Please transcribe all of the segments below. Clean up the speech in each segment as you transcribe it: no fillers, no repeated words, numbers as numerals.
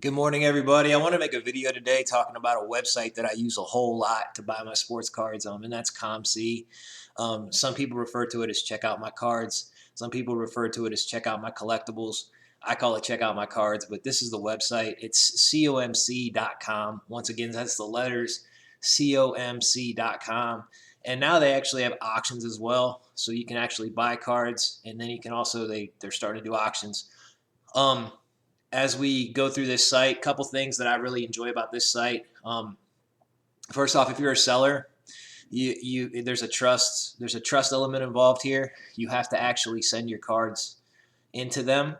Good morning, everybody. I want to make a video today talking about a website that I use a whole lot to buy my sports cards on, and that's COMC. Some people refer to it as check out my cards. Some people refer to it as check out my collectibles. I call it check out my cards, but this is the website. It's comc.com. Once again, that's the letters comc.com. And now they actually have auctions as well, so you can actually buy cards, and then you can also they're starting to do auctions. Um, as we go through this site, a couple things that I really enjoy about this site. First off, if you're a seller, there's a trust element involved here. You have to actually send your cards into them,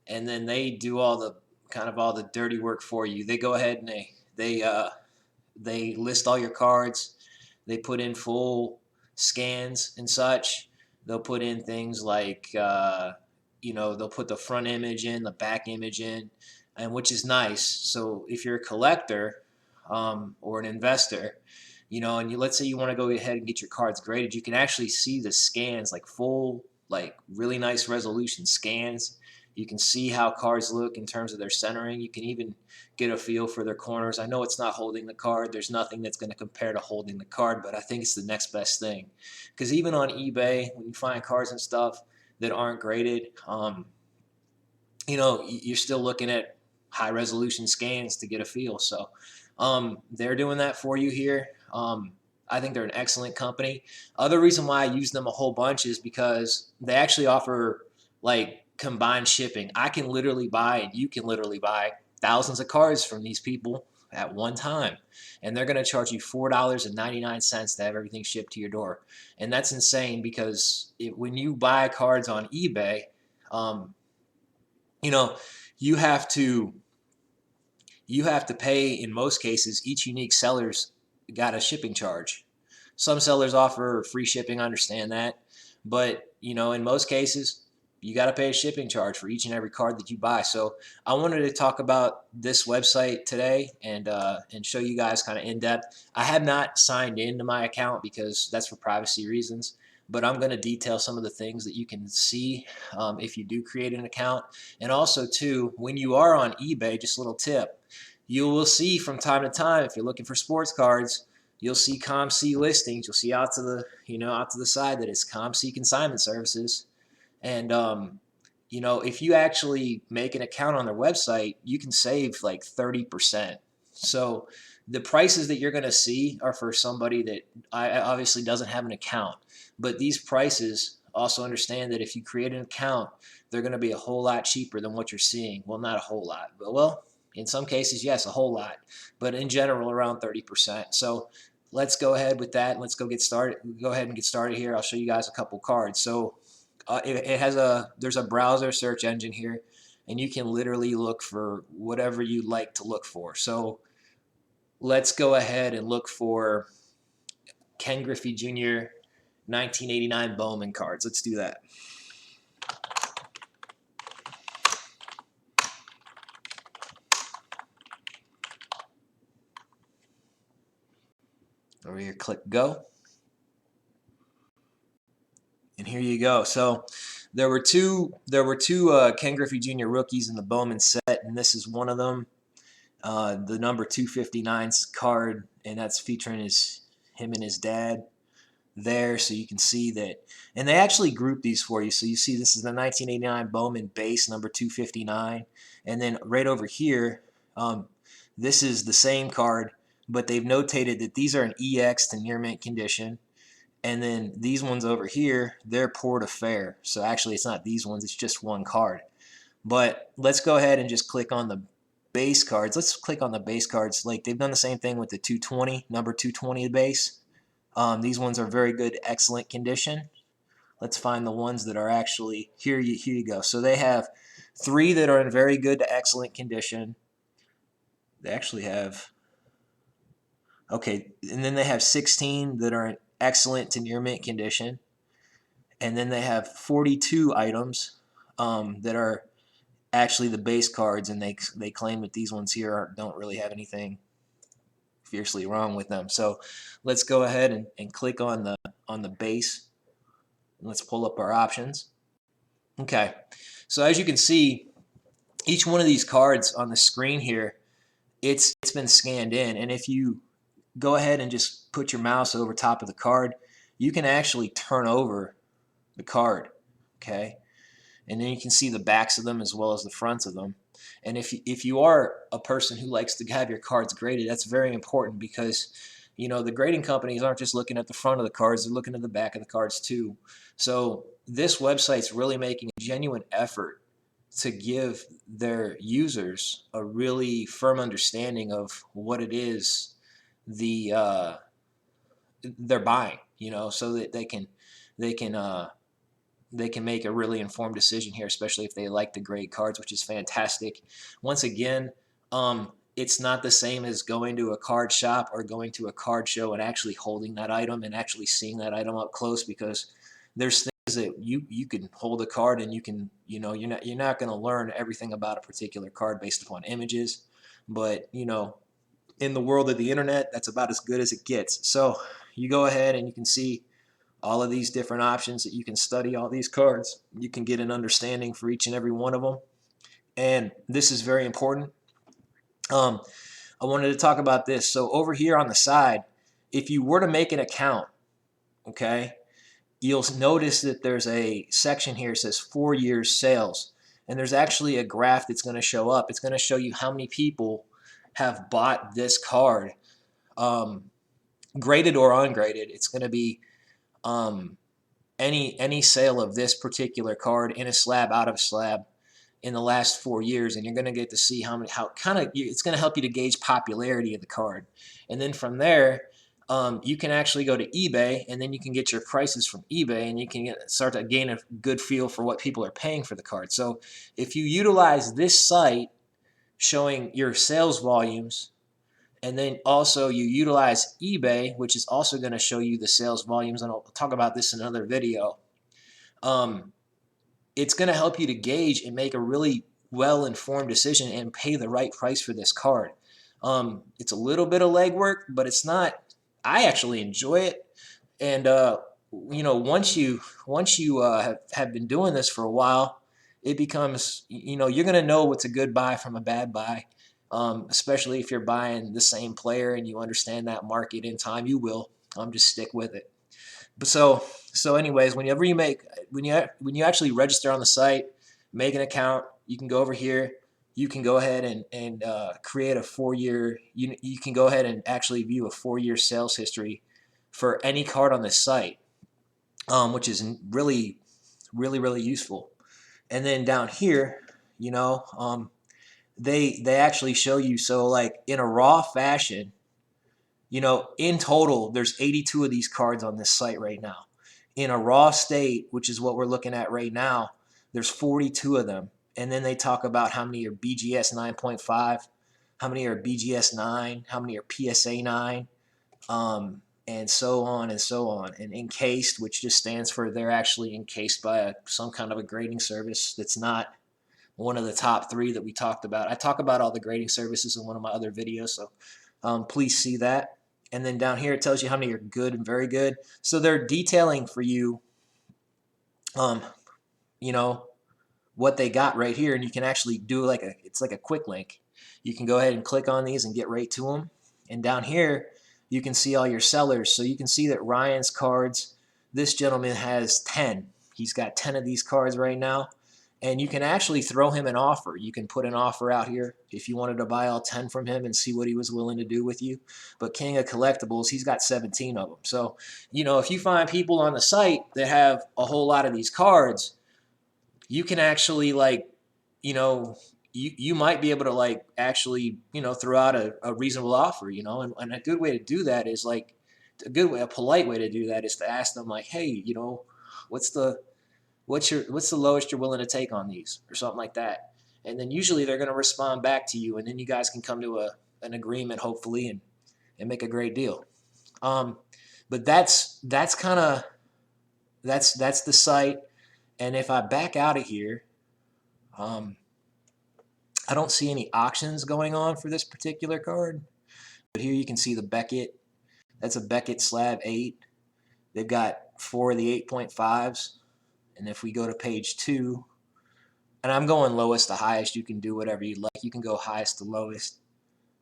and then they do all the dirty work for you. They go ahead and they list all your cards. They put in full scans and such. They'll put in things like they'll put the front image in, the back image in, and which is nice. So if you're a collector or an investor, and let's say you want to go ahead and get your cards graded, you can actually see the scans, like full, like really nice resolution scans. You can see how cards look in terms of their centering. You can even get a feel for their corners. I know it's not holding the card. There's nothing that's going to compare to holding the card, but I think it's the next best thing. Because even on eBay, when you find cards and stuff that aren't graded, you're still looking at high resolution scans to get a feel. So they're doing that for you here. I think they're an excellent company. Other reason why I use them a whole bunch is because they actually offer like combined shipping. I can literally buy, and you can literally buy thousands of cards from these people at one time, and they're going to charge you $4.99 to have everything shipped to your door. And that's insane because when you buy cards on eBay, um, you know, you have to pay, in most cases, each unique seller's got a shipping charge. Some sellers offer free shipping, I understand that, but in most cases you got to pay a shipping charge for each and every card that you buy. So I wanted to talk about this website today and show you guys kind of in depth. I have not signed into my account because that's for privacy reasons, but I'm going to detail some of the things that you can see if you do create an account. And also too, when you are on eBay, just a little tip, you will see from time to time, if you're looking for sports cards, you'll see COMC listings. You'll see out to the side that it's COMC Consignment Services. And if you actually make an account on their website, you can save like 30%. So the prices that you're going to see are for somebody that obviously doesn't have an account. But these prices, also understand that if you create an account, they're going to be a whole lot cheaper than what you're seeing. Well, not a whole lot, but in some cases, yes, a whole lot. But in general, around 30%. So let's go ahead with that. Let's go get started. Go ahead and get started here. I'll show you guys a couple cards. So there's a browser search engine here, and you can literally look for whatever you like to look for. So let's go ahead and look for Ken Griffey Jr. 1989 Bowman cards. Let's do that. Over here, click go. And here you go. So there were two Ken Griffey Jr. rookies in the Bowman set, and this is one of them. The number 259 card, and that's featuring him and his dad there, so you can see that. And they actually group these for you. So you see this is the 1989 Bowman base number 259, and then right over here, this is the same card, but they've notated that these are an EX to near mint condition. And then these ones over here, they're poor to fair. So actually it's not these ones, it's just one card. But let's go ahead and just click on the base cards. Let's click on the base cards. Like they've done the same thing with the 220, number 220 base. These ones are very good, excellent condition. Let's find the ones that are actually, here you go. So they have 3 that are in very good to excellent condition. They actually have, okay, and then they have 16 that are in excellent to near mint condition, and then they have 42 items that are actually the base cards, and they claim that these ones here don't really have anything fiercely wrong with them. So let's go ahead and click on the base. Let's pull up our options. Okay, so as you can see, each one of these cards on the screen here, it's been scanned in, and if you go ahead and just put your mouse over top of the card, you can actually turn over the card, okay? And then you can see the backs of them as well as the fronts of them. And if you are a person who likes to have your cards graded, that's very important, because you know the grading companies aren't just looking at the front of the cards, they're looking at the back of the cards too. So this website's really making a genuine effort to give their users a really firm understanding of what it is they're buying, you know, so that they can they can make a really informed decision here, especially if they like the grade cards, which is fantastic. Once again, it's not the same as going to a card shop or going to a card show and actually holding that item and actually seeing that item up close, because there's things that you can hold a card and you can, you know, you're not going to learn everything about a particular card based upon images, but you know, in the world of the internet, that's about as good as it gets. So you go ahead and you can see all of these different options that you can study all these cards. You can get an understanding for each and every one of them. And this is very important. I wanted to talk about this. So over here on the side, if you were to make an account, okay, you'll notice that there's a section here that says 4 years sales. And there's actually a graph that's going to show up. It's going to show you how many people have bought this card, graded or ungraded. It's going to be any sale of this particular card in a slab, out of slab, in the last 4 years, and you're going to get to see how kind of it's going to help you to gauge popularity of the card. And then from there, you can actually go to eBay, and then you can get your prices from eBay, and you can start to gain a good feel for what people are paying for the card. So if you utilize this site showing your sales volumes, and then also you utilize eBay, which is also going to show you the sales volumes, and I'll talk about this in another video. It's going to help you to gauge and make a really well-informed decision and pay the right price for this card. It's a little bit of legwork, but it's not. I actually enjoy it, and you know, once you have been doing this for a while, it becomes, you know, you're going to know what's a good buy from a bad buy. Especially if you're buying the same player and you understand that market in time, you will. Just stick with it. But so anyways, whenever you when you actually register on the site, make an account, you can go over here. You can go ahead and create a 4-year. You can go ahead and actually view a 4-year sales history for any card on this site, which is really useful. And then down here, you know, they actually show you, so like in a raw fashion, you know, in total there's 82 of these cards on this site right now. In a raw state, which is what we're looking at right now, there's 42 of them. And then they talk about how many are BGS 9.5, how many are BGS 9, how many are PSA 9, and so on and so on. And encased, which just stands for they're actually encased by some kind of a grading service that's not one of the top 3 that we talked about. I talk about all the grading services in one of my other videos, so please see that. And then down here it tells you how many are good and very good. So they're detailing for you, you know, what they got right here, and you can actually do it's like a quick link. You can go ahead and click on these and get right to them. And down here you can see all your sellers. So you can see that Ryan's cards, this gentleman has 10. He's got 10 of these cards right now. And you can actually throw him an offer. You can put an offer out here if you wanted to buy all 10 from him and see what he was willing to do with you. But King of Collectibles, he's got 17 of them. So, you know, if you find people on the site that have a whole lot of these cards, you can actually, like, you know, you might be able to, like, actually, you know, throw out a reasonable offer, you know. And a good way to do that is, like, a polite way to do that is to ask them, like, hey, you know, what's the lowest you're willing to take on these, or something like that. And then usually they're going to respond back to you, and then you guys can come to an agreement, hopefully, and make a great deal. But that's kind of that's the site. And if I back out of here, I don't see any auctions going on for this particular card. But here you can see the Beckett. That's a Beckett slab 8. They've got 4 of the 8.5s. And if we go to page 2, and I'm going lowest to highest. You can do whatever you like. You can go highest to lowest.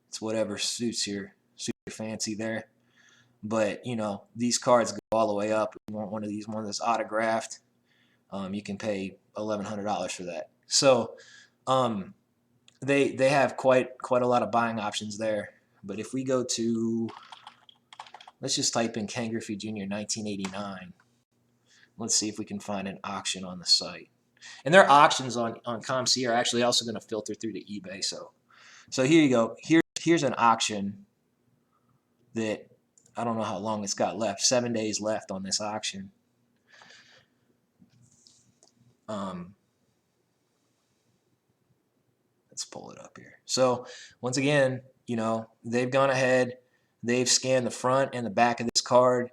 It's whatever suits your fancy there. But you know, these cards go all the way up. If you want one that's autographed, you can pay $1,100 for that. So they have quite a lot of buying options there. But if we go to, let's just type in Ken Griffey Jr. 1989. Let's see if we can find an auction on the site. And their auctions on COMC are actually also going to filter through to eBay. So here you go. Here's an auction that I don't know how long it's got left. 7 days left on this auction. Let's pull it up here. So once again, you know, they've gone ahead. They've scanned the front and the back of this card.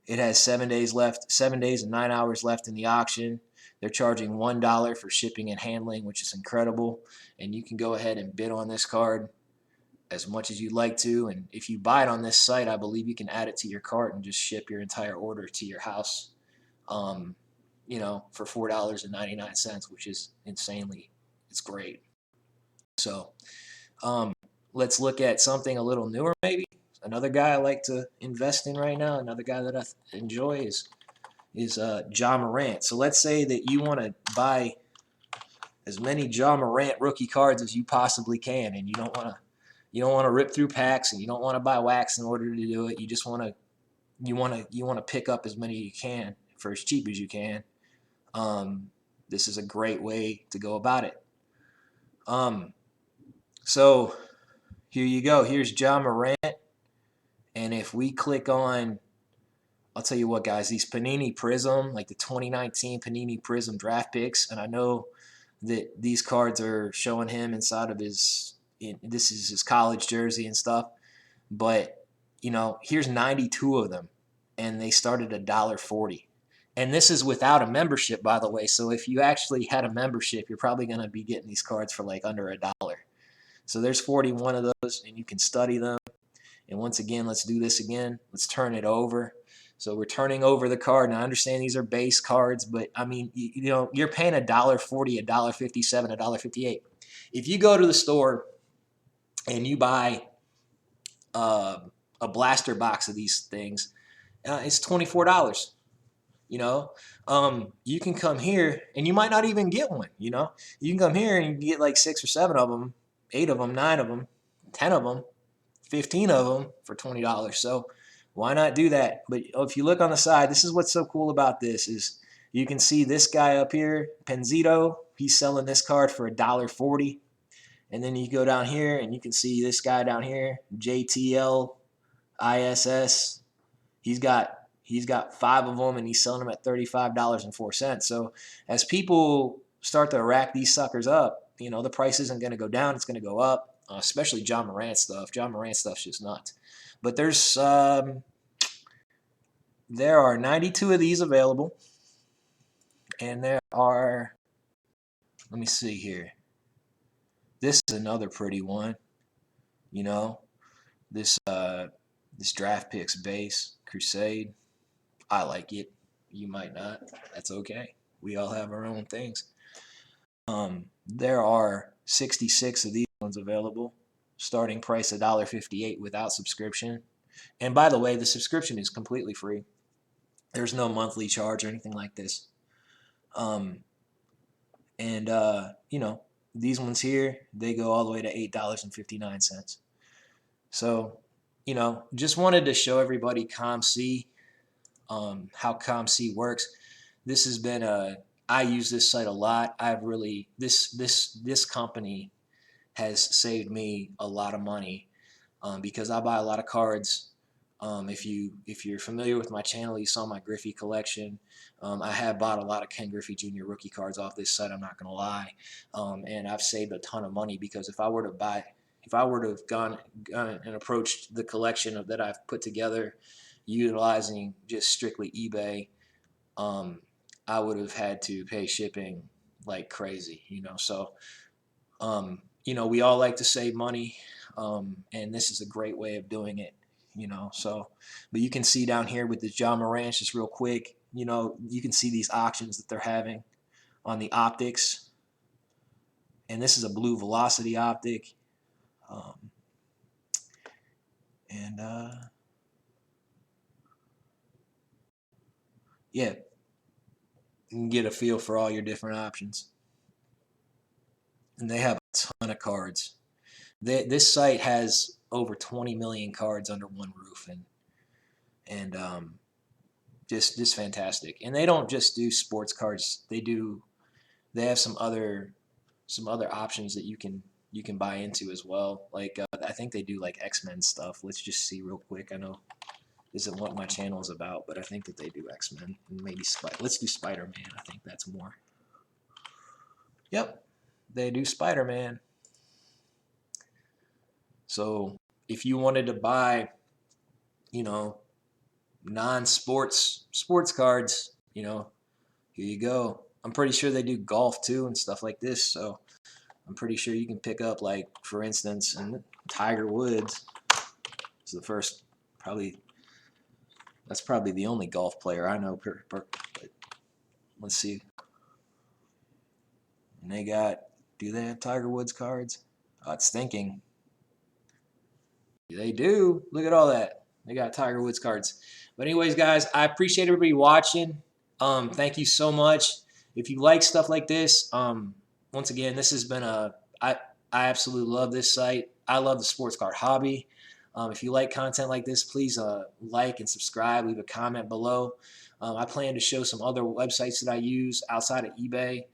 It has 7 days left, 7 days and 9 hours left in the auction. They're charging $1 for shipping and handling, which is incredible. And you can go ahead and bid on this card as much as you'd like to. And if you buy it on this site, I believe you can add it to your cart and just ship your entire order to your house, you know, for $4.99, which is insanely, it's great. So let's look at something a little newer maybe. Another guy I like to invest in right now, another guy that I enjoy is Moran. So let's say that you want to buy as many Moran rookie cards as you possibly can, and you don't want to rip through packs, and you don't want to buy wax in order to do it. You just want to pick up as many as you can for as cheap as you can. This is a great way to go about it. So here you go. Here's Moran. And if we click on, I'll tell you what, guys, these Panini Prism, like the 2019 Panini Prism draft picks, and I know that these cards are showing him inside of this is his college jersey and stuff. But, you know, here's 92 of them, and they started at $1.40. And this is without a membership, by the way. So if you actually had a membership, you're probably going to be getting these cards for like under $1. So there's 41 of those, and you can study them. And once again, let's do this again. Let's turn it over. So we're turning over the card. And I understand these are base cards, but I mean, you know, you're paying $1.40, $1.57, $1.58. If you go to the store and you buy a blaster box of these things, it's $24. You know, you can come here and you might not even get one. You know, you can come here and you get like 6 or 7 of them, 8 of them, 9 of them, 10 of them, 15 of them for $20. So why not do that? But if you look on the side, this is what's so cool about this is you can see this guy up here, Penzito. He's selling this card for $1.40. And then you go down here and you can see this guy down here, JTL ISS. He's got 5 of them and he's selling them at $35.04. So as people start to rack these suckers up, you know, the price isn't going to go down, it's going to go up. Especially Moran stuff. Moran stuff's just nuts. But there are 92 of these available, and there are, let me see here. This is another pretty one. You know, this draft picks base Crusade. I like it. You might not. That's okay. We all have our own things. There are 66 of these ones available. Starting price $1.58 without subscription. And by the way, the subscription is completely free. There's no monthly charge or anything like this. You know, these ones here, they go all the way to $8.59. So, you know, just wanted to show everybody COMC, how COMC works. This has been I use this site a lot. I've really, this company has saved me a lot of money because I buy a lot of cards. If you're familiar with my channel, you saw my Griffey collection. I have bought a lot of Ken Griffey Jr. rookie cards off this site, I'm not going to lie. And I've saved a ton of money because if I were to have gone and approached the collection that I've put together utilizing just strictly eBay, I would have had to pay shipping like crazy, you know. So, you know, we all like to save money, and this is a great way of doing it, you know. So, but you can see down here with this Moran, just real quick, you know, you can see these auctions that they're having on the optics. And this is a blue velocity optic. And yeah, you can get a feel for all your different options. And they have a ton of cards. This site has over 20 million cards under one roof, and just fantastic. And they don't just do sports cards. They have some other options that you can buy into as well. Like I think they do like X-Men stuff. Let's just see real quick. I know this isn't what my channel is about, but I think that they do X-Men and maybe let's do Spider-Man. I think that's more. Yep, they do Spider-Man. So if you wanted to buy, you know, non-sports sports cards, you know, here you go. I'm pretty sure they do golf too and stuff like this. So I'm pretty sure you can pick up, like, for instance, and Tiger Woods is the first, that's probably the only golf player I know. But let's see. And do they have Tiger Woods cards? Oh, it's thinking. They do. Look at all that. They got Tiger Woods cards. But anyways, guys, I appreciate everybody watching. Thank you so much. If you like stuff like this, once again, this has been I absolutely love this site. I love the sports card hobby. If you like content like this, please like and subscribe. Leave a comment below. I plan to show some other websites that I use outside of eBay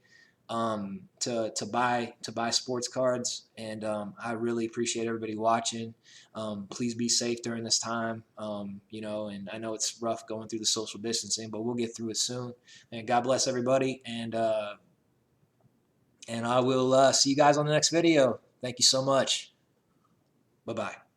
to buy sports cards, and I really appreciate everybody watching. Please be safe during this time, you know, and I know it's rough going through the social distancing, but we'll get through it soon. And God bless everybody, and I will see you guys on the next video. Thank you so much. Bye-bye.